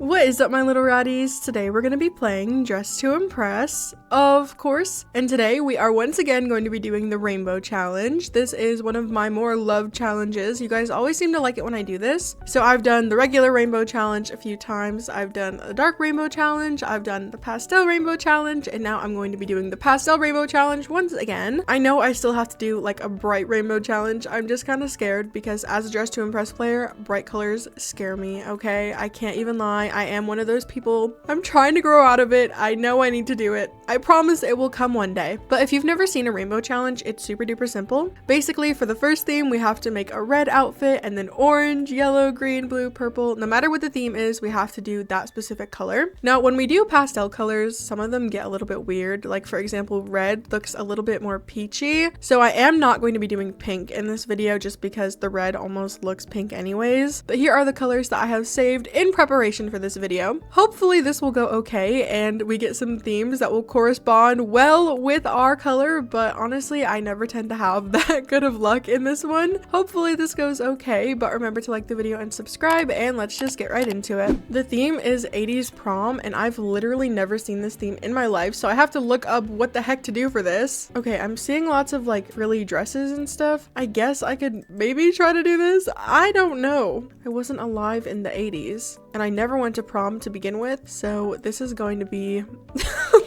What is up, my little ratties? Today we're going to be playing Dress to Impress, of course. And today we are once again going to be doing the rainbow challenge. This is one of my more loved challenges. You guys always seem to like it when I do this. So I've done the regular rainbow challenge a few times. I've done a dark rainbow challenge. I've done the pastel rainbow challenge. And now I'm going to be doing the pastel rainbow challenge once again. I know I still have to do like a bright rainbow challenge. I'm just kind of scared because as a Dress to Impress player, bright colors scare me, okay? I can't even lie. I am one of those people. I'm trying to grow out of it. I know I need to do it. I promise it will come one day. But if you've never seen a rainbow challenge, it's super duper simple. Basically, for the first theme, we have to make a red outfit and then orange, yellow, green, blue, purple. No matter what the theme is, we have to do that specific color. Now, when we do pastel colors, some of them get a little bit weird. Like for example, red looks a little bit more peachy. So I am not going to be doing pink in this video just because the red almost looks pink anyways. But here are the colors that I have saved in preparation for this video. Hopefully this will go okay and we get some themes that will correspond well with our color, but honestly I never tend to have that good of luck in this one. Hopefully this goes okay, but remember to like the video and subscribe, and let's just get right into it. The theme is 80s prom, and I've literally never seen this theme in my life, so I have to look up what the heck to do for this. Okay, I'm seeing lots of like frilly dresses and stuff. I guess I could maybe try to do this. I don't know. I wasn't alive in the 80s and I never went to prom to begin with, so this is going to be a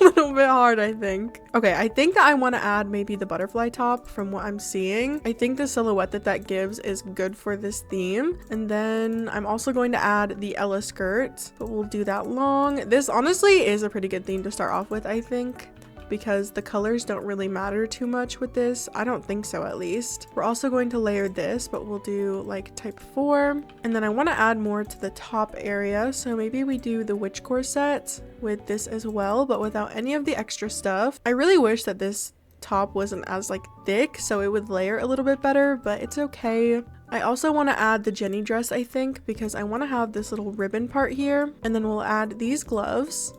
little bit hard, I think. Okay, I think that I want to add maybe the butterfly top from what I'm seeing. I think the silhouette that gives is good for this theme. And then I'm also going to add the Ella skirt, but we'll do that long. This honestly is a pretty good theme to start off with, I think, because the colors don't really matter too much with this. I don't think so, at least. We're also going to layer this, but we'll do like type 4. And then I want to add more to the top area, so maybe we do the witch corset with this as well, but without any of the extra stuff. I really wish that this top wasn't as like thick so it would layer a little bit better, but it's okay. I also want to add the Jenny dress, I think, because I want to have this little ribbon part here, and then we'll add these gloves.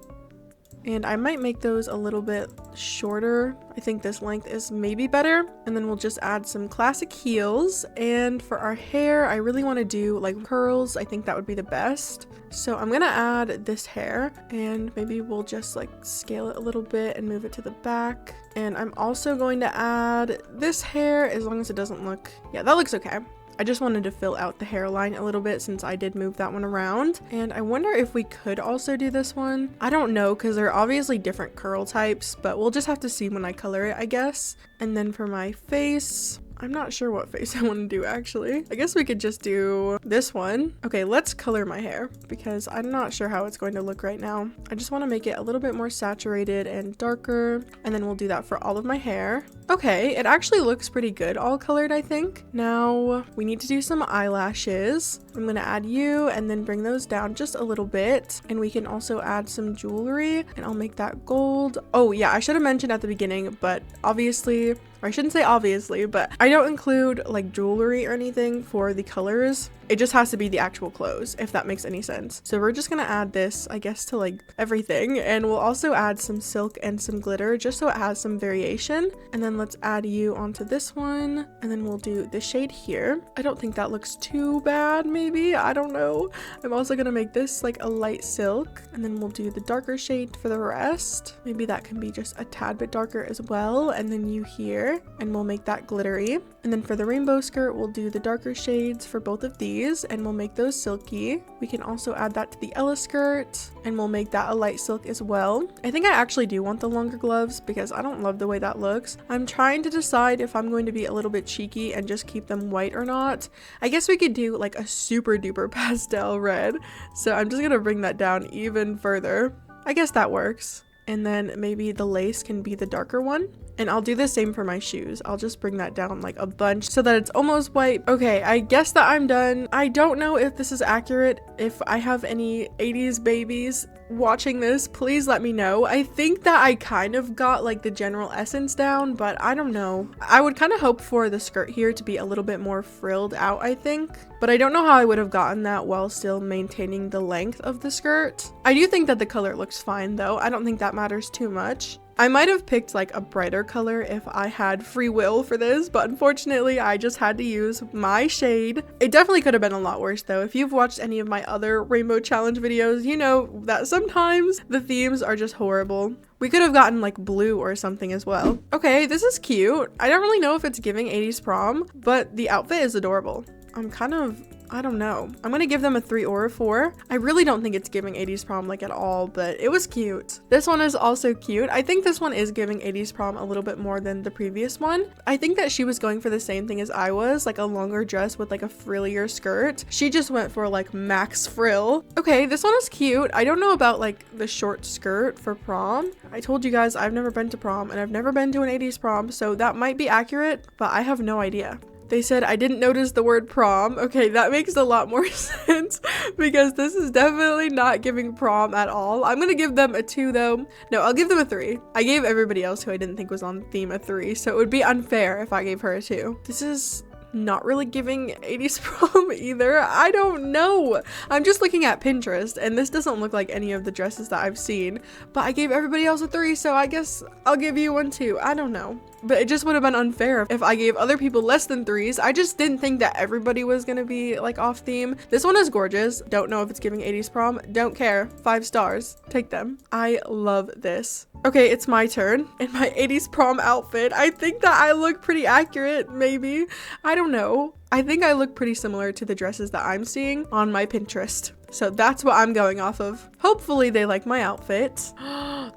And I might make those a little bit shorter. I think this length is maybe better. And then we'll just add some classic heels. And for our hair, I really want to do like curls. I think that would be the best. So I'm gonna add this hair, and maybe we'll just like scale it a little bit and move it to the back. And I'm also going to add this hair, as long as it doesn't look, yeah, that looks okay. I just wanted to fill out the hairline a little bit since I did move that one around. And I wonder if we could also do this one. I don't know, because they're obviously different curl types, but we'll just have to see when I color it, I guess. And then for my face, I'm not sure what face I want to do actually. I guess we could just do this one. Okay, let's color my hair because I'm not sure how it's going to look right now. I just want to make it a little bit more saturated and darker, and then we'll do that for all of my hair. Okay, it actually looks pretty good all colored, I think. Now we need to do some eyelashes. I'm gonna add you and then bring those down just a little bit, and we can also add some jewelry, and I'll make that gold. Oh yeah, I should have mentioned at the beginning, but obviously, or I shouldn't say obviously, but I don't include like jewelry or anything for the colors. It just has to be the actual clothes, if that makes any sense. So we're just gonna add this, I guess, to like everything. And we'll also add some silk and some glitter just so it has some variation. And then let's add you onto this one. And then we'll do the shade here. I don't think that looks too bad, maybe. I don't know. I'm also gonna make this like a light silk. And then we'll do the darker shade for the rest. Maybe that can be just a tad bit darker as well. And then you here. And we'll make that glittery. And then for the rainbow skirt, we'll do the darker shades for both of these, and we'll make those silky. We can also add that to the Ella skirt, and we'll make that a light silk as well. I think I actually do want the longer gloves because I don't love the way that looks. I'm trying to decide if I'm going to be a little bit cheeky and just keep them white or not. I guess we could do like a super duper pastel red. So I'm just gonna bring that down even further. I guess that works. And then maybe the lace can be the darker one. And I'll do the same for my shoes. I'll just bring that down like a bunch so that it's almost white. Okay, I guess that I'm done. I don't know if this is accurate. If I have any 80s babies watching this, please let me know. I think that I kind of got like the general essence down, but I don't know. I would kind of hope for the skirt here to be a little bit more frilled out, I think. But I don't know how I would have gotten that while still maintaining the length of the skirt. I do think that the color looks fine though. I don't think that matters too much. I might have picked like a brighter color if I had free will for this, but unfortunately I just had to use my shade. It definitely could have been a lot worse though. If you've watched any of my other rainbow challenge videos, you know that sometimes the themes are just horrible. We could have gotten like blue or something as well. Okay, this is cute. I don't really know if it's giving 80s prom, but the outfit is adorable. I don't know. I'm gonna give them a 3 or a 4. I really don't think it's giving 80s prom like at all, but it was cute. This one is also cute. I think this one is giving 80s prom a little bit more than the previous one. I think that she was going for the same thing as I was, like a longer dress with like a frillier skirt. She just went for like max frill. Okay, this one is cute. I don't know about like the short skirt for prom. I told you guys I've never been to prom and I've never been to an 80s prom, so that might be accurate, but I have no idea. They said I didn't notice the word prom. Okay, that makes a lot more sense because this is definitely not giving prom at all. I'm gonna give them a 2 though. No, I'll give them a 3. I gave everybody else who I didn't think was on theme a 3, so it would be unfair if I gave her a 2. This is not really giving 80s prom either. I don't know. I'm just looking at Pinterest and this doesn't look like any of the dresses that I've seen, but I gave everybody else a 3, so I guess I'll give you one too. I don't know. But it just would have been unfair if I gave other people less than 3s. I just didn't think that everybody was gonna be like off theme. This one is gorgeous. Don't know if it's giving 80s prom. Don't care. 5 stars. Take them. I love this. Okay, it's my turn in my 80s prom outfit. I think that I look pretty accurate, maybe. I don't know. I think I look pretty similar to the dresses that I'm seeing on my Pinterest. So that's what I'm going off of. Hopefully they like my outfit.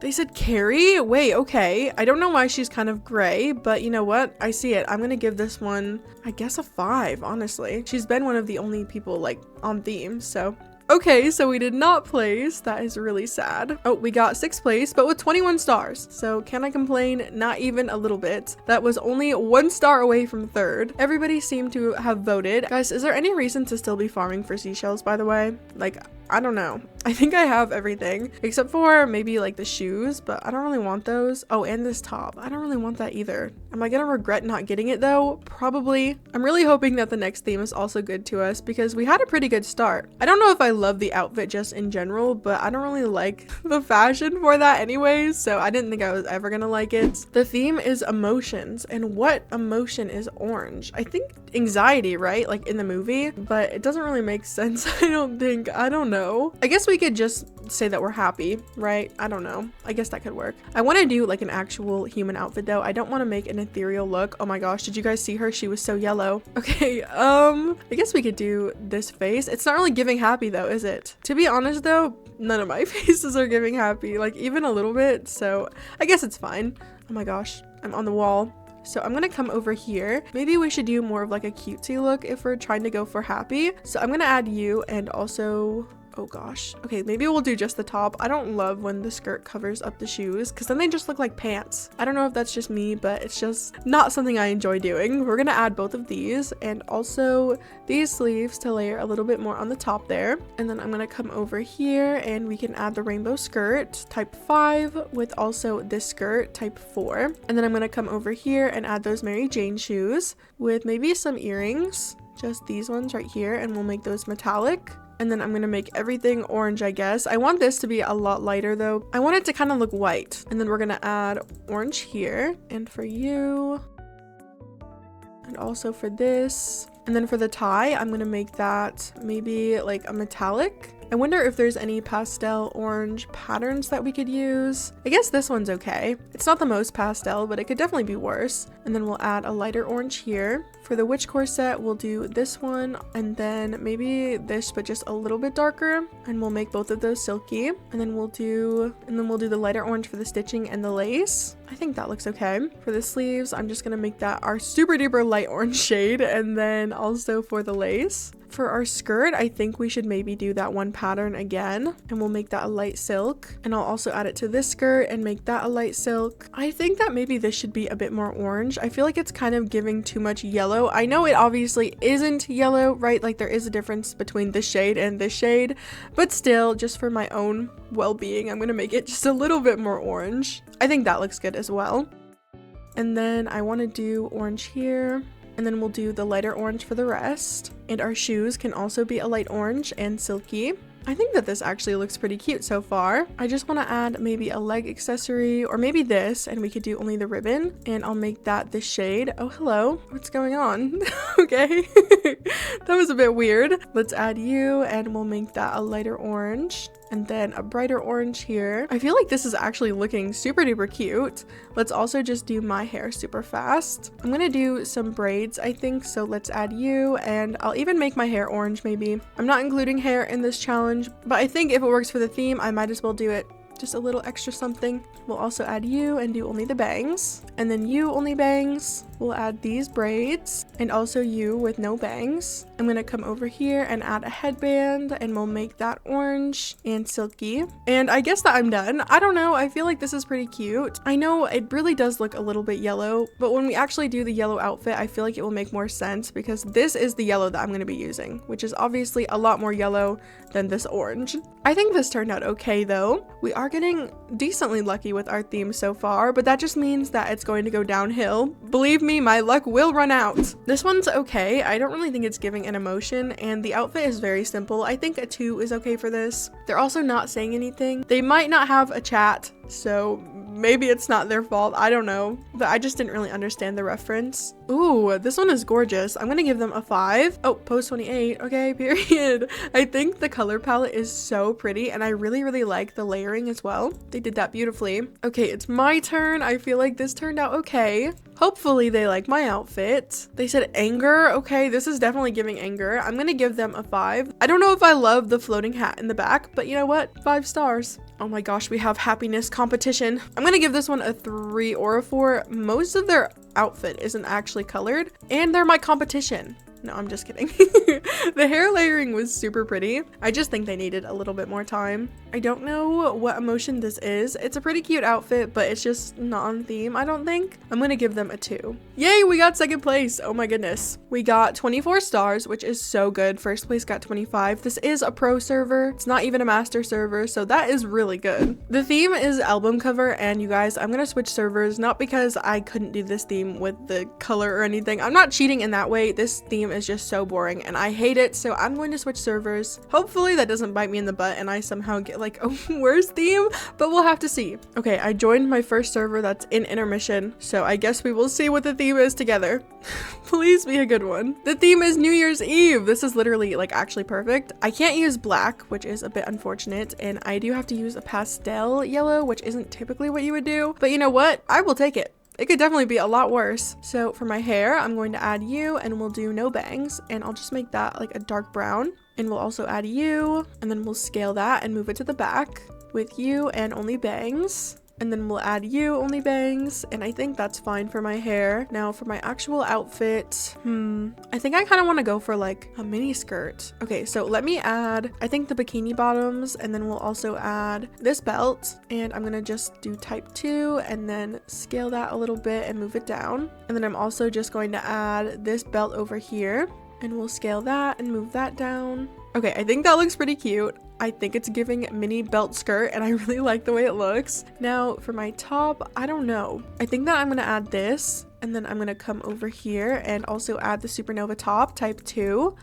They said Carrie? Wait, okay. I don't know why she's kind of gray, but you know what? I see it. I'm gonna give this one, I guess a 5, honestly. She's been one of the only people like on theme, so. Okay, so we did not place. That is really sad. Oh, we got 6th place, but with 21 stars. So can I complain? Not even a little bit. That was only 1 star away from 3rd. Everybody seemed to have voted. Guys, is there any reason to still be farming for seashells, by the way? Like, I don't know. I think I have everything except for maybe like the shoes, but I don't really want those. Oh, and this top. I don't really want that either. Am I gonna regret not getting it though? Probably. I'm really hoping that the next theme is also good to us because we had a pretty good start. I don't know if I love the outfit just in general, but I don't really like the fashion for that anyways, so I didn't think I was ever gonna like it. The theme is emotions, and what emotion is orange? I think anxiety, right? Like in the movie, but it doesn't really make sense. I don't know. I guess we could just say that we're happy, right? I don't know. I guess that could work. I want to do like an actual human outfit though. I don't want to make an ethereal look. Oh my gosh, did you guys see her? She was so yellow. Okay, I guess we could do this face. It's not really giving happy though, is it? To be honest though, none of my faces are giving happy, like even a little bit, so I guess it's fine. Oh my gosh, I'm on the wall. So I'm gonna come over here. Maybe we should do more of like a cutesy look if we're trying to go for happy. So I'm gonna add you and also, oh gosh. Okay, maybe we'll do just the top. I don't love when the skirt covers up the shoes because then they just look like pants. I don't know if that's just me, but it's just not something I enjoy doing. We're gonna add both of these and also these sleeves to layer a little bit more on the top there. And then I'm gonna come over here and we can add the rainbow skirt type 5 with also this skirt type 4. And then I'm gonna come over here and add those Mary Jane shoes with maybe some earrings, just these ones right here, and we'll make those metallic. And then I'm gonna make everything orange, I guess. I want this to be a lot lighter though. I want it to kind of look white. And then we're gonna add orange here. And for you. And also for this. And then for the tie, I'm gonna make that maybe like a metallic. I wonder if there's any pastel orange patterns that we could use. I guess this one's okay. It's not the most pastel, but it could definitely be worse. And then we'll add a lighter orange here. For the witch corset, we'll do this one and then maybe this, but just a little bit darker. And we'll make both of those silky. And then we'll do the lighter orange for the stitching and the lace. I think that looks okay. For the sleeves, I'm just gonna make that our super duper light orange shade. And then also for the lace. For our skirt, I think we should maybe do that one pattern again, and we'll make that a light silk. And I'll also add it to this skirt and make that a light silk. I think that maybe this should be a bit more orange. I feel like it's kind of giving too much yellow. I know it obviously isn't yellow, right? Like there is a difference between this shade and this shade, but still, just for my own well-being, I'm gonna make it just a little bit more orange. I think that looks good as well. And then I want to do orange here. And then we'll do the lighter orange for the rest. And our shoes can also be a light orange and silky. I think that this actually looks pretty cute so far. I just want to add maybe a leg accessory or maybe this, and we could do only the ribbon, and I'll make that this shade. Oh, hello. What's going on? Okay. That was a bit weird. Let's add you and we'll make that a lighter orange. And then a brighter orange here. I feel like this is actually looking super duper cute. Let's also just do my hair super fast. I'm gonna do some braids, I think, so let's add you, and I'll even make my hair orange maybe. I'm not including hair in this challenge, but I think if it works for the theme, I might as well do it. Just a little extra something. We'll also add you and do only the bangs, and then you only bangs. We'll add these braids and also you with no bangs. I'm gonna come over here and add a headband, and we'll make that orange and silky. And I guess that I'm done. I don't know, I feel like this is pretty cute. I know it really does look a little bit yellow, but when we actually do the yellow outfit, I feel like it will make more sense because this is the yellow that I'm gonna be using, which is obviously a lot more yellow than this orange. I think this turned out okay though. We are getting decently lucky with our theme so far, but that just means that it's going to go downhill. Believe me, my luck will run out. This one's okay. I don't really think it's giving an emotion, and the outfit is very simple. I think a 2 is okay for this. They're also not saying anything. They might not have a chat, so maybe it's not their fault. I don't know, but I just didn't really understand the reference. Ooh, this one is gorgeous. I'm gonna give them a 5. Oh, post 28. Okay, period. I think the color palette is so pretty, and I really like the layering as well. They did that beautifully. Okay, it's my turn. I feel like this turned out okay. Hopefully they like my outfit. They said anger. Okay, this is definitely giving anger. I'm gonna give them a 5. I don't know if I love the floating hat in the back, but you know what? 5 stars. Oh my gosh, we have happiness competition. I'm gonna give this one a 3 or a 4. Most of their outfit isn't actually colored, and they're my competition. No, I'm just kidding. The hair layering was super pretty. I just think they needed a little bit more time. I don't know what emotion this is. It's a pretty cute outfit, but it's just not on theme, I don't think. I'm gonna give them a 2. Yay, we got second place. Oh my goodness. We got 24 stars, which is so good. First place got 25. This is a pro server. It's not even a master server, so that is really good. The theme is album cover, and you guys, I'm gonna switch servers, not because I couldn't do this theme with the color or anything. I'm not cheating in that way. This theme is just so boring and I hate it, so I'm going to switch servers. Hopefully that doesn't bite me in the butt and I somehow get like a worse theme, but we'll have to see. Okay, I joined my first server that's in intermission, so I guess we will see what the theme is together. Please be a good one. The theme is New Year's Eve. This is literally like actually perfect. I can't use black, which is a bit unfortunate, and I do have to use a pastel yellow, which isn't typically what you would do, but you know what? I will take it. It could definitely be a lot worse. So for my hair, I'm going to add you, and we'll do no bangs, and I'll just make that like a dark brown, and we'll also add you, and then we'll scale that and move it to the back with you and only bangs. And then we'll add you only bangs, and I think that's fine for my hair. Now for my actual outfit, I think I kind of want to go for like a mini skirt. Okay, so let me add, I think the bikini bottoms, and then we'll also add this belt, and I'm gonna just do type 2 and then scale that a little bit and move it down. And then I'm also just going to add this belt over here, and we'll scale that and move that down. Okay, I think that looks pretty cute. I think it's giving mini belt skirt, and I really like the way it looks. Now for my top, I don't know. I think that I'm gonna add this, and then I'm gonna come over here and also add the supernova top, type 2.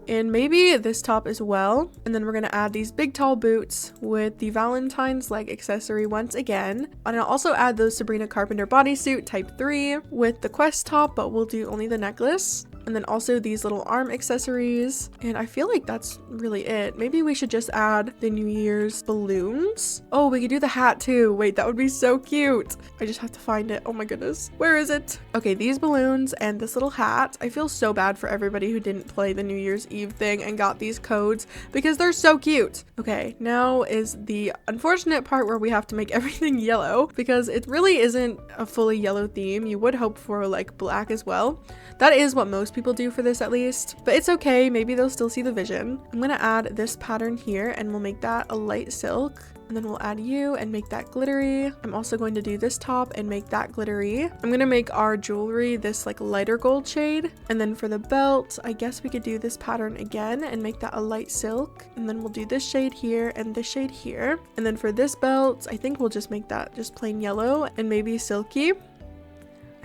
And maybe this top as well. And then we're gonna add these big tall boots with the Valentine's leg accessory once again. And I'll also add the Sabrina Carpenter bodysuit, type 3, with the quest top, but we'll do only the necklace. And then also these little arm accessories. And I feel like that's really it. Maybe we should just add the New Year's balloons. Oh, we could do the hat too. Wait, that would be so cute. I just have to find it. Oh my goodness. Where is it? Okay, these balloons and this little hat. I feel so bad for everybody who didn't play the New Year's Eve thing and got these codes because they're so cute. Okay, now is the unfortunate part where we have to make everything yellow because it really isn't a fully yellow theme. You would hope for like black as well. That is what most people do for this at least, but it's okay. Maybe they'll still see the vision. I'm gonna add this pattern here and we'll make that a light silk, and then we'll add you and make that glittery. I'm also going to do this top and make that glittery. I'm gonna make our jewelry this like lighter gold shade, and then for the belt, I guess we could do this pattern again and make that a light silk, and then we'll do this shade here and this shade here. And then for this belt, I think we'll just make that just plain yellow and maybe silky.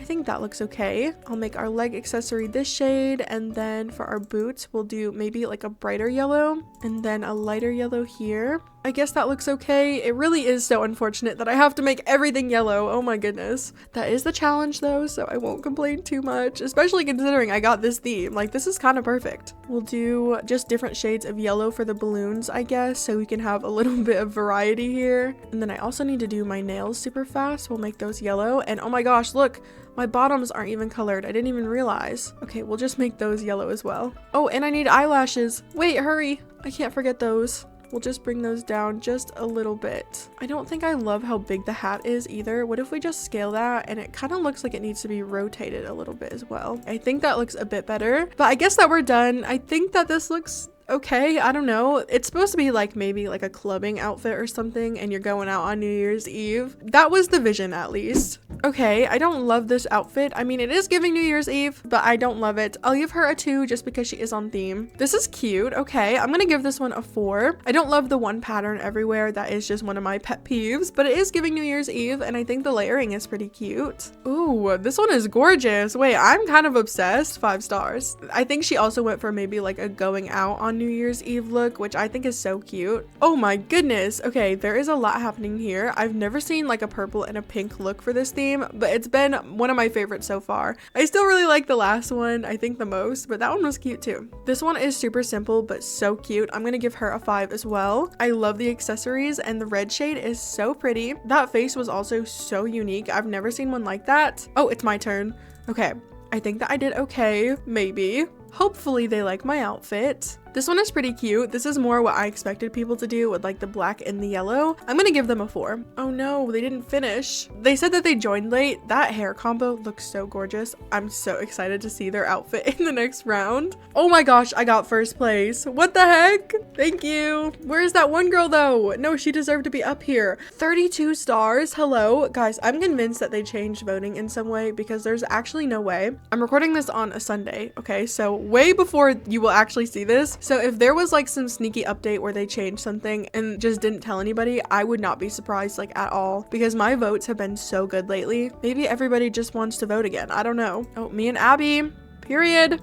I think that looks okay. I'll make our leg accessory this shade, and then for our boots, we'll do maybe like a brighter yellow and then a lighter yellow here. I guess that looks okay. It really is so unfortunate that I have to make everything yellow. Oh my goodness. That is the challenge though, so I won't complain too much, especially considering I got this theme. Like, this is kind of perfect. We'll do just different shades of yellow for the balloons, I guess, so we can have a little bit of variety here. And then I also need to do my nails super fast. We'll make those yellow. And oh my gosh, look, my bottoms aren't even colored. I didn't even realize. Okay, we'll just make those yellow as well. Oh, and I need eyelashes. Wait, hurry. I can't forget those. We'll just bring those down just a little bit. I don't think I love how big the hat is either. What if we just scale that? And it kind of looks like it needs to be rotated a little bit as well. I think that looks a bit better, but I guess that we're done. I think that this looks okay. I don't know. It's supposed to be like maybe like a clubbing outfit or something, and you're going out on New Year's Eve. That was the vision, at least. Okay, I don't love this outfit. I mean, it is giving New Year's Eve, but I don't love it. I'll give her a 2 just because she is on theme. This is cute. Okay, I'm gonna give this one a 4. I don't love the one pattern everywhere. That is just one of my pet peeves, but it is giving New Year's Eve, and I think the layering is pretty cute. Ooh, this one is gorgeous. Wait, I'm kind of obsessed. 5 stars. I think she also went for maybe like a going out on New Year's Eve look, which I think is so cute. Oh my goodness. Okay, there is a lot happening here. I've never seen like a purple and a pink look for this theme, but it's been one of my favorites so far. I still really like the last one, I think the most, but that one was cute too. This one is super simple but so cute. I'm gonna give her a 5 as well. I love the accessories, and the red shade is so pretty. That face was also so unique. I've never seen one like that. Oh, it's my turn. Okay, I think that I did okay, maybe. Hopefully they like my outfit. This one is pretty cute. This is more what I expected people to do with like the black and the yellow. I'm gonna give them a 4. Oh no, they didn't finish. They said that they joined late. That hair combo looks so gorgeous. I'm so excited to see their outfit in the next round. Oh my gosh, I got first place. What the heck? Thank you. Where's that one girl though? No, she deserved to be up here. 32 stars. Hello. Guys, I'm convinced that they changed voting in some way because there's actually no way. I'm recording this on a Sunday, okay? So way before you will actually see this. So if there was like some sneaky update where they changed something and just didn't tell anybody, I would not be surprised like at all, because my votes have been so good lately. Maybe everybody just wants to vote again. I don't know. Oh, me and Abby. Period.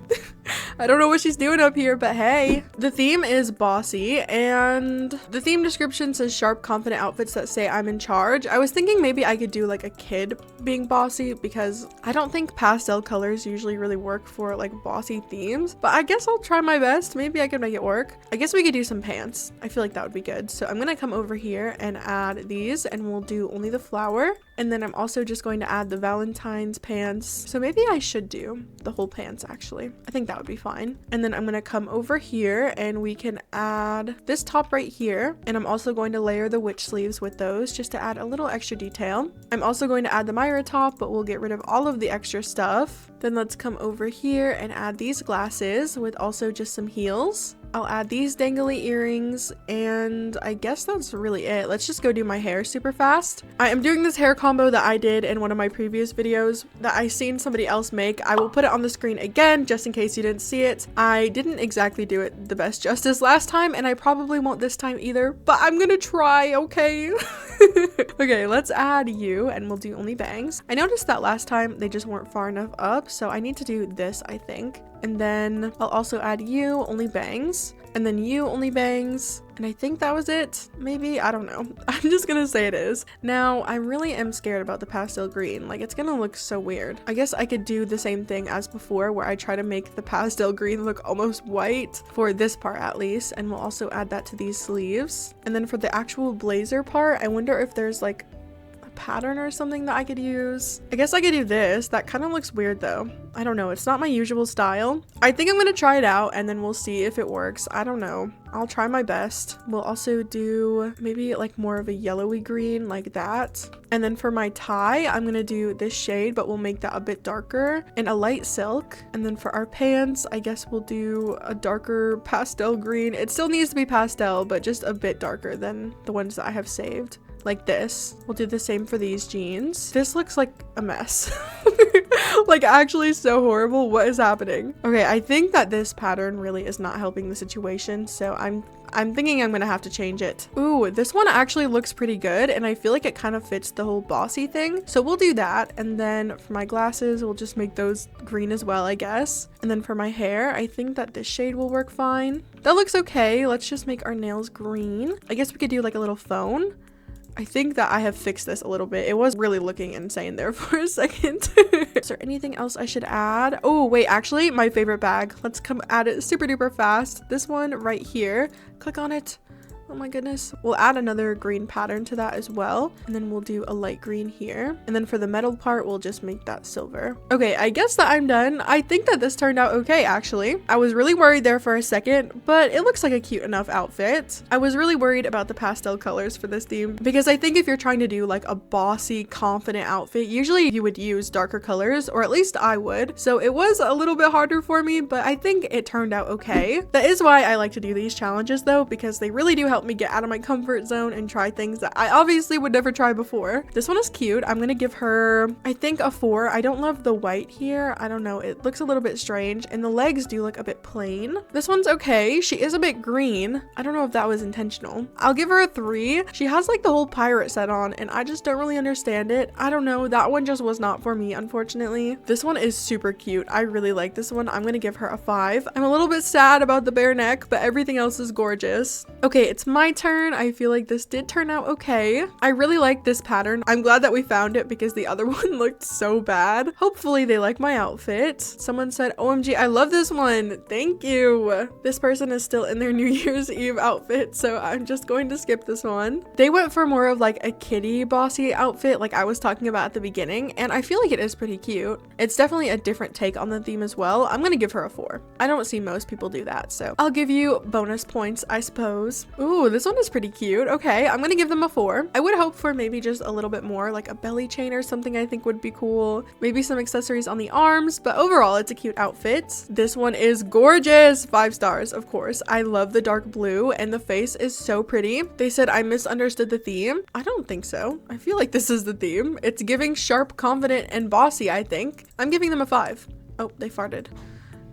I don't know what she's doing up here, but hey. The theme is bossy, and the theme description says sharp, confident outfits that say I'm in charge. I was thinking maybe I could do like a kid being bossy, because I don't think pastel colors usually really work for like bossy themes, but I guess I'll try my best. Maybe I could make it work. I guess we could do some pants. I feel like that would be good. So I'm gonna come over here and add these, and we'll do only the flower. And then I'm also just going to add the Valentine's pants. So maybe I should do the whole pants actually. I think that would be fine. And then I'm gonna come over here and we can add this top right here. And I'm also going to layer the witch sleeves with those just to add a little extra detail. I'm also going to add the Myra top, but we'll get rid of all of the extra stuff. Then let's come over here and add these glasses with also just some heels. I'll add these dangly earrings, and I guess that's really it. Let's just go do my hair super fast. I am doing this hair combo that I did in one of my previous videos that I seen somebody else make. I will put it on the screen again just in case you didn't see it. I didn't exactly do it the best justice last time, and I probably won't this time either, but I'm gonna try, okay? Okay, let's add you, and we'll do only bangs. I noticed that last time they just weren't far enough up, so I need to do this, I think. And then I'll also add you, only bangs, and then you, only bangs, and I think that was it. Maybe, I don't know. I'm just gonna say it is. Now, I really am scared about the pastel green. Like, it's gonna look so weird. I guess I could do the same thing as before, where I try to make the pastel green look almost white for this part at least, and we'll also add that to these sleeves. And then for the actual blazer part, I wonder if there's like pattern or something that I could use. I guess I could do this. That kind of looks weird though. I don't know. It's not my usual style. I think I'm gonna try it out and then we'll see if it works. I don't know. I'll try my best. We'll also do maybe like more of a yellowy green like that. And then for my tie, I'm gonna do this shade, but we'll make that a bit darker and a light silk. And then for our pants, I guess we'll do a darker pastel green. It still needs to be pastel, but just a bit darker than the ones that I have saved. Like this. We'll do the same for these jeans. This looks like a mess. Like actually so horrible. What is happening? Okay, I think that this pattern really is not helping the situation, so I'm thinking I'm gonna have to change it. Ooh, this one actually looks pretty good, and I feel like it kind of fits the whole bossy thing. So we'll do that, and then for my glasses, we'll just make those green as well, I guess. And then for my hair, I think that this shade will work fine. That looks okay. Let's just make our nails green. I guess we could do like a little phone. I think that I have fixed this a little bit. It was really looking insane there for a second. Is there anything else I should add? Oh, wait, actually, my favorite bag. Let's come add it super duper fast. This one right here. Click on it. Oh my goodness. We'll add another green pattern to that as well. And then we'll do a light green here. And then for the metal part, we'll just make that silver. Okay, I guess that I'm done. I think that this turned out okay, actually. I was really worried there for a second, but it looks like a cute enough outfit. I was really worried about the pastel colors for this theme because I think if you're trying to do like a bossy, confident outfit, usually you would use darker colors, or at least I would. So it was a little bit harder for me, but I think it turned out okay. That is why I like to do these challenges though, because they really do help me get out of my comfort zone and try things that I obviously would never try before. This one is cute. I'm gonna give her, I think, a 4. I don't love the white here. I don't know. It looks a little bit strange, and the legs do look a bit plain. This one's okay. She is a bit green. I don't know if that was intentional. I'll give her a 3. She has like the whole pirate set on, and I just don't really understand it. I don't know. That one just was not for me, unfortunately. This one is super cute. I really like this one. I'm gonna give her a 5. I'm a little bit sad about the bare neck, but everything else is gorgeous. Okay, it's my turn. I feel like this did turn out okay. I really like this pattern. I'm glad that we found it because the other one looked so bad. Hopefully they like my outfit. Someone said, OMG, I love this one. Thank you. This person is still in their New Year's Eve outfit, so I'm just going to skip this one. They went for more of like a kitty bossy outfit like I was talking about at the beginning, and I feel like it is pretty cute. It's definitely a different take on the theme as well. I'm gonna give her a 4. I don't see most people do that, so I'll give you bonus points, I suppose. Ooh, this one is pretty cute. Okay, I'm gonna give them a 4. I would hope for maybe just a little bit more, like a belly chain or something I think would be cool. Maybe some accessories on the arms, but overall it's a cute outfit. This one is gorgeous. 5 stars, of course. I love the dark blue and the face is so pretty. They said I misunderstood the theme. I don't think so. I feel like this is the theme. It's giving sharp, confident, and bossy, I think. I'm giving them a 5. Oh, they farted.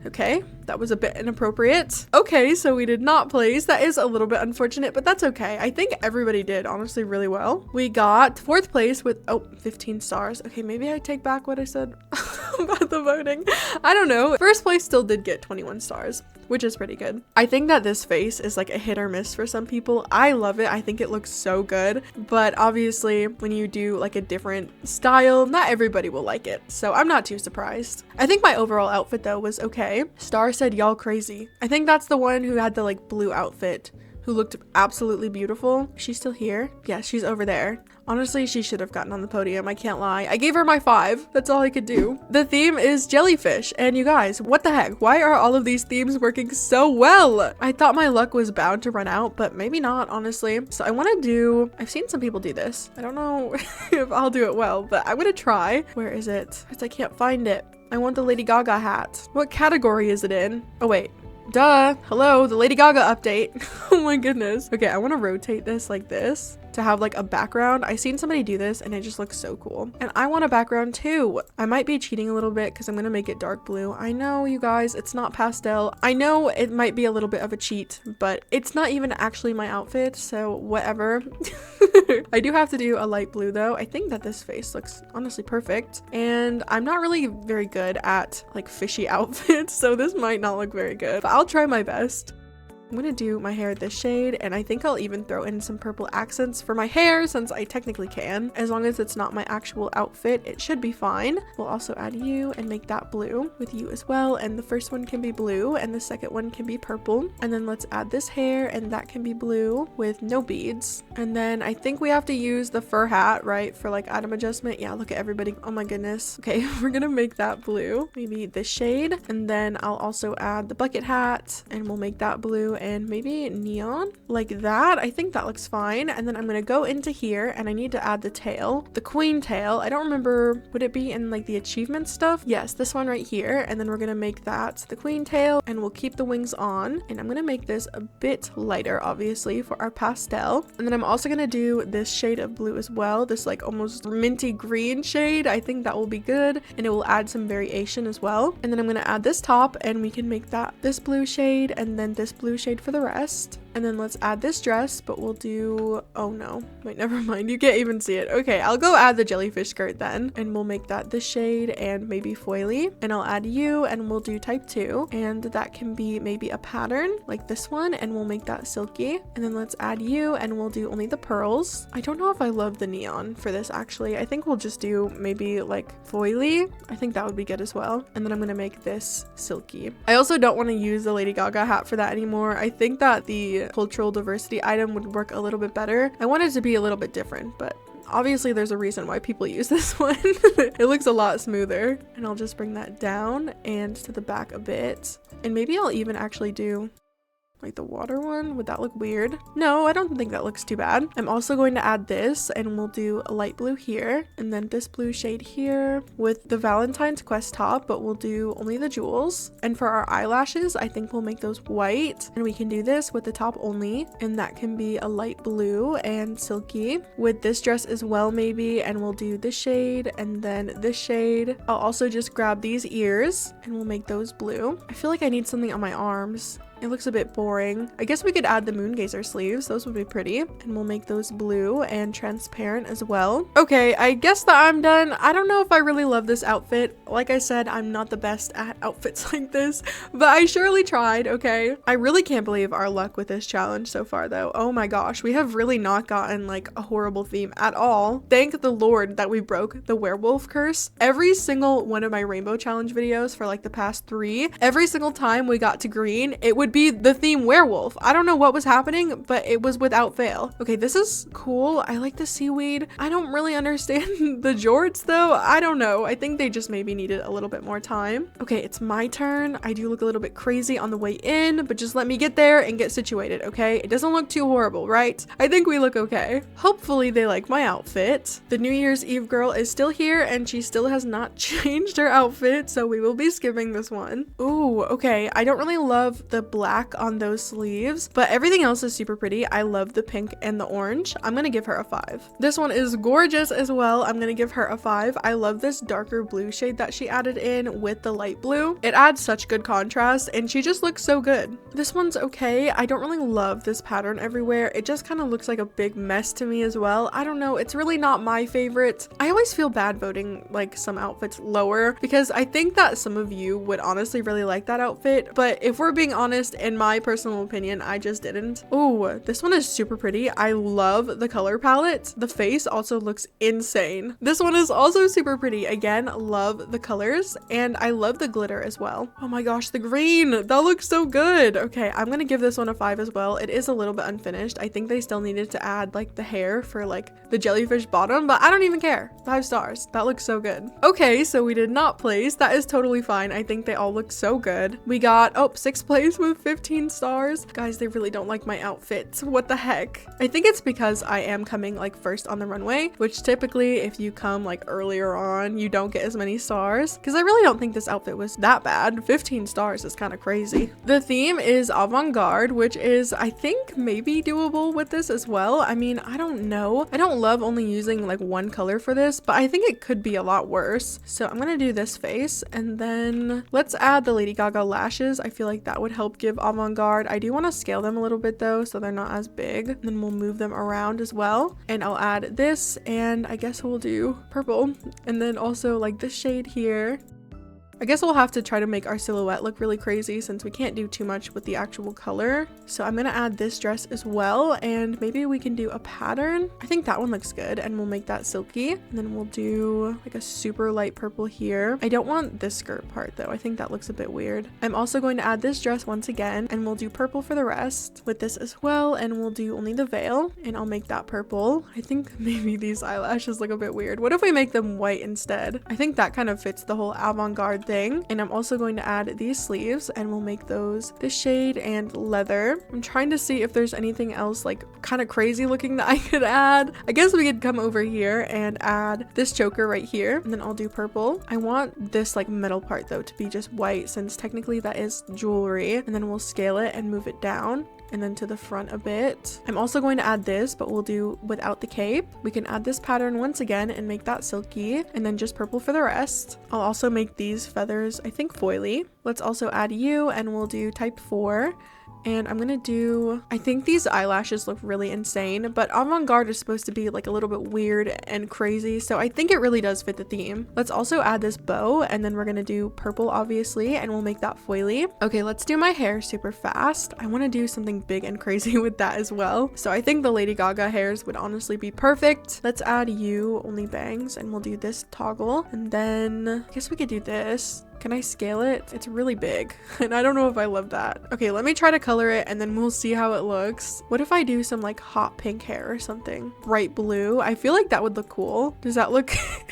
Okay, that was a bit inappropriate. Okay, so we did not place. That is a little bit unfortunate, but that's okay. I think everybody did honestly really well. We got 4th place with, 15 stars. Okay, maybe I take back what I said about the voting. I don't know. 1st place still did get 21 stars, which is pretty good. I think that this face is like a hit or miss for some people. I love it. I think it looks so good, but obviously when you do like a different style, not everybody will like it. So I'm not too surprised. I think my overall outfit though was okay. Star said, y'all crazy. I think that's the one who had the like blue outfit, who looked absolutely beautiful. She's still here? Yeah, she's over there. Honestly, she should have gotten on the podium. I can't lie. I gave her my 5. That's all I could do. The theme is jellyfish. And you guys, what the heck? Why are all of these themes working so well? I thought my luck was bound to run out, but maybe not, honestly. So I want to do, I've seen some people do this. I don't know if I'll do it well, but I'm going to try. Where is it? Because I can't find it. I want the Lady Gaga hat. What category is it in? Oh, wait. Duh. Hello, the Lady Gaga update. Oh my goodness. Okay, I want to rotate this like this to have like a background. I seen somebody do this and it just looks so cool. And I want a background too. I might be cheating a little bit because I'm going to make it dark blue. I know, you guys, it's not pastel. I know it might be a little bit of a cheat, but it's not even actually my outfit, so whatever. I do have to do a light blue though. I think that this face looks honestly perfect. And I'm not really very good at like fishy outfits, so this might not look very good, but I'll try my best. I'm gonna do my hair this shade, and I think I'll even throw in some purple accents for my hair since I technically can. As long as it's not my actual outfit, it should be fine. We'll also add you and make that blue with you as well, and the first one can be blue and the second one can be purple. And then let's add this hair and that can be blue with no beads. And then I think we have to use the fur hat, right, for like item adjustment. Yeah, look at everybody. Oh my goodness. Okay, we're gonna make that blue. Maybe this shade, and then I'll also add the bucket hat and we'll make that blue. blue and maybe neon like that. I think that looks fine. And then I'm gonna go into here and I need to add the tail, the queen tail. I don't remember, would it be in like the achievement stuff? Yes, this one right here. And then we're gonna make that the queen tail and we'll keep the wings on. And I'm gonna make this a bit lighter, obviously, for our pastel. And then I'm also gonna do this shade of blue as well, this like almost minty green shade. I think that will be good and it will add some variation as well. And then I'm gonna add this top and we can make that this blue shade and then this blue shade for the rest. And then let's add this dress, but we'll do, oh no, wait, never mind. You can't even see it. Okay, I'll go add the jellyfish skirt then. And we'll make that this shade and maybe foily. And I'll add you and we'll do type 2. And that can be maybe a pattern like this one. And we'll make that silky. And then let's add you and we'll do only the pearls. I don't know if I love the neon for this actually. I think we'll just do maybe like foily. I think that would be good as well. And then I'm gonna make this silky. I also don't want to use the Lady Gaga hat for that anymore. I think that the cultural diversity item would work a little bit better. I want it to be a little bit different, but obviously there's a reason why people use this one. It looks a lot smoother. And I'll just bring that down and to the back a bit. And maybe I'll even actually do like the water one. Would that look weird? No, I don't think that looks too bad. I'm also going to add this and we'll do a light blue here and then this blue shade here with the Valentine's Quest top, but we'll do only the jewels. And for our eyelashes, I think we'll make those white and we can do this with the top only and that can be a light blue and silky with this dress as well maybe, and we'll do this shade and then this shade. I'll also just grab these ears and we'll make those blue. I feel like I need something on my arms. It looks a bit boring. I guess we could add the moon gazer sleeves. Those would be pretty. And we'll make those blue and transparent as well. Okay, I guess that I'm done. I don't know if I really love this outfit. Like I said, I'm not the best at outfits like this, but I surely tried, okay? I really can't believe our luck with this challenge so far though. Oh my gosh, we have really not gotten like a horrible theme at all. Thank the Lord that we broke the werewolf curse. Every single one of my rainbow challenge videos for like the past 3, every single time we got to green, it would be the theme werewolf. I don't know what was happening, but it was without fail. Okay, this is cool. I like the seaweed. I don't really understand the jorts though. I don't know. I think they just maybe needed a little bit more time. Okay, it's my turn. I do look a little bit crazy on the way in, but just let me get there and get situated, okay? It doesn't look too horrible, right? I think we look okay. Hopefully they like my outfit. The New Year's Eve girl is still here and she still has not changed her outfit, so we will be skipping this one. Ooh, okay. I don't really love the black on those sleeves, but everything else is super pretty. I love the pink and the orange. I'm gonna give her a 5. This one is gorgeous as well. I'm gonna give her a 5. I love this darker blue shade that she added in with the light blue. It adds such good contrast and she just looks so good. This one's okay. I don't really love this pattern everywhere. It just kind of looks like a big mess to me as well. I don't know. It's really not my favorite. I always feel bad voting like some outfits lower because I think that some of you would honestly really like that outfit, but if we're being honest, in my personal opinion, I just didn't. Oh, this one is super pretty. I love the color palette. The face also looks insane. This one is also super pretty. Again, love the colors and I love the glitter as well. Oh my gosh, the green, that looks so good. Okay, I'm gonna give this one a 5 as well. It is a little bit unfinished. I think they still needed to add like the hair for like the jellyfish bottom, but I don't even care. 5 stars. That looks so good. Okay, so we did not place. That is totally fine. I think they all look so good. We got, oh, 6th place with 15 stars. Guys, they really don't like my outfit. What the heck? I think it's because I am coming like first on the runway, which typically if you come like earlier on, you don't get as many stars, because I really don't think this outfit was that bad. 15 stars is kind of crazy. The theme is avant-garde, which is I think maybe doable with this as well. I mean, I don't know. I don't love only using like one color for this, but I think it could be a lot worse. So I'm gonna do this face and then let's add the Lady Gaga lashes. I feel like that would help give avant-garde. I do want to scale them a little bit though, so they're not as big. And then we'll move them around as well. And I'll add this and I guess we'll do purple. And then also like this shade here. I guess we'll have to try to make our silhouette look really crazy since we can't do too much with the actual color. So I'm gonna add this dress as well, and maybe we can do a pattern. I think that one looks good, and we'll make that silky. And then we'll do like a super light purple here. I don't want this skirt part though. I think that looks a bit weird. I'm also going to add this dress once again, and we'll do purple for the rest with this as well, and we'll do only the veil, and I'll make that purple. I think maybe these eyelashes look a bit weird. What if we make them white instead? I think that kind of fits the whole avant-garde thing. And I'm also going to add these sleeves, and we'll make those this shade and leather. I'm trying to see if there's anything else like kind of crazy looking that I could add. I guess we could come over here and add this choker right here, and then I'll do purple. I want this like middle part though to be just white, since technically that is jewelry, and then we'll scale it and move it down and then to the front a bit. I'm also going to add this, but we'll do without the cape. We can add this pattern once again and make that silky, and then just purple for the rest. I'll also make these feathers, I think, foily. Let's also add you, and we'll do type 4. And I'm gonna do, I think these eyelashes look really insane, but avant-garde is supposed to be like a little bit weird and crazy, so I think it really does fit the theme. Let's also add this bow, and then we're gonna do purple obviously, and we'll make that foily. Okay, let's do my hair super fast. I want to do something big and crazy with that as well, so I think the Lady Gaga hairs would honestly be perfect. Let's add you, only bangs, and we'll do this toggle, and then I guess we could do this. Can I scale it? It's really big and I don't know if I love that. Okay, let me try to color it and then we'll see how it looks. What if I do some like hot pink hair or something? Bright blue. I feel like that would look cool. Does that look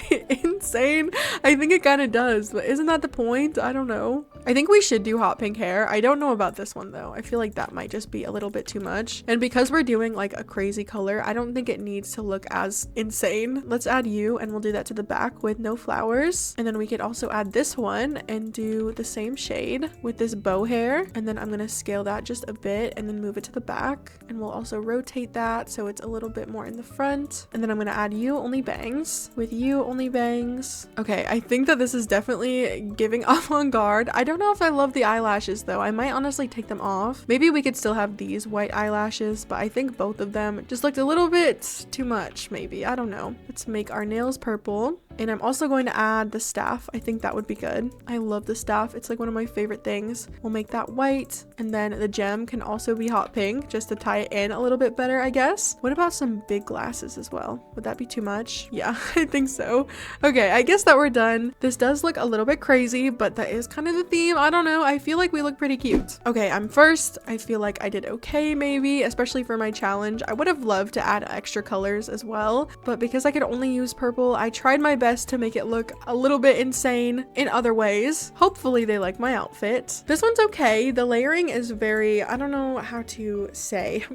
insane? I think it kind of does, but isn't that the point? I don't know. I think we should do hot pink hair. I don't know about this one though. I feel like that might just be a little bit too much. And because we're doing like a crazy color, I don't think it needs to look as insane. Let's add you, and we'll do that to the back with no flowers. And then we could also add this one and do the same shade with this bow hair, and then I'm gonna scale that just a bit and then move it to the back, and we'll also rotate that so it's a little bit more in the front. And then I'm gonna add you, only bangs, with you, only bangs. Okay, I think that this is definitely giving avant-garde. I don't know if I love the eyelashes though. I might honestly take them off. Maybe we could still have these white eyelashes, but I think both of them just looked a little bit too much, maybe. I don't know. Let's make our nails purple. And I'm also going to add the staff. I think that would be good. I love the staff. It's like one of my favorite things. We'll make that white. And then the gem can also be hot pink, just to tie it in a little bit better, I guess. What about some big glasses as well? Would that be too much? Yeah, I think so. Okay, I guess that we're done. This does look a little bit crazy, but that is kind of the theme. I don't know. I feel like we look pretty cute. Okay, I'm first. I feel like I did okay, maybe, especially for my challenge. I would have loved to add extra colors as well, but because I could only use purple, I tried my best to make it look a little bit insane in other ways. Hopefully they like my outfit. This one's okay. The layering is very, I don't know how to say.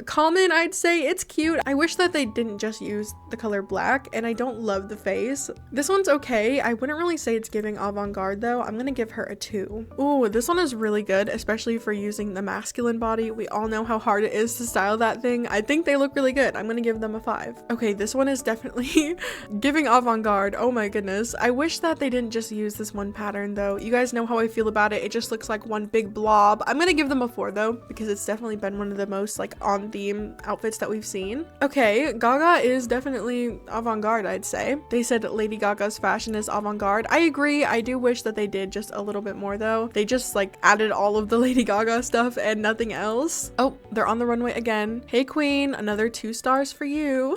Common, I'd say. It's cute. I wish that they didn't just use the color black, and I don't love the face. This one's okay. I wouldn't really say it's giving avant-garde though. I'm gonna give her a 2. Ooh, this one is really good, especially for using the masculine body. We all know how hard it is to style that thing. I think they look really good. I'm gonna give them a 5. Okay, this one is definitely giving avant-garde. Oh my goodness. I wish that they didn't just use this one pattern though. You guys know how I feel about it. It just looks like one big blob. I'm gonna give them a 4 though, because it's definitely been one of the most like on theme outfits that we've seen. Okay, Gaga is definitely avant-garde, I'd say. They said Lady Gaga's fashion is avant-garde. I agree. I do wish that they did just a little bit more though. They just like added all of the Lady Gaga stuff and nothing else. Oh, they're on the runway again. Hey queen, another 2 stars for you.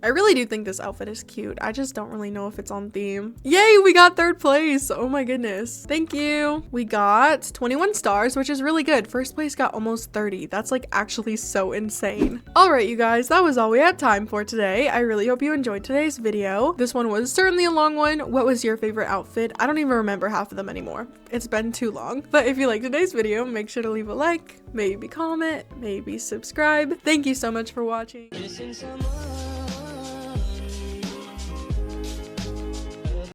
I really do think this outfit is cute. I just don't really know if it's on theme. Yay, we got 3rd place. Oh my goodness. Thank you. We got 21 stars, which is really good. First place got almost 30. That's like actually so insane. All right, you guys, that was all we had time for today. I really hope you enjoyed today's video. This one was certainly a long one. What was your favorite outfit? I don't even remember half of them anymore. It's been too long. But if you liked today's video, make sure to leave a like, maybe comment, maybe subscribe. Thank you so much for watching.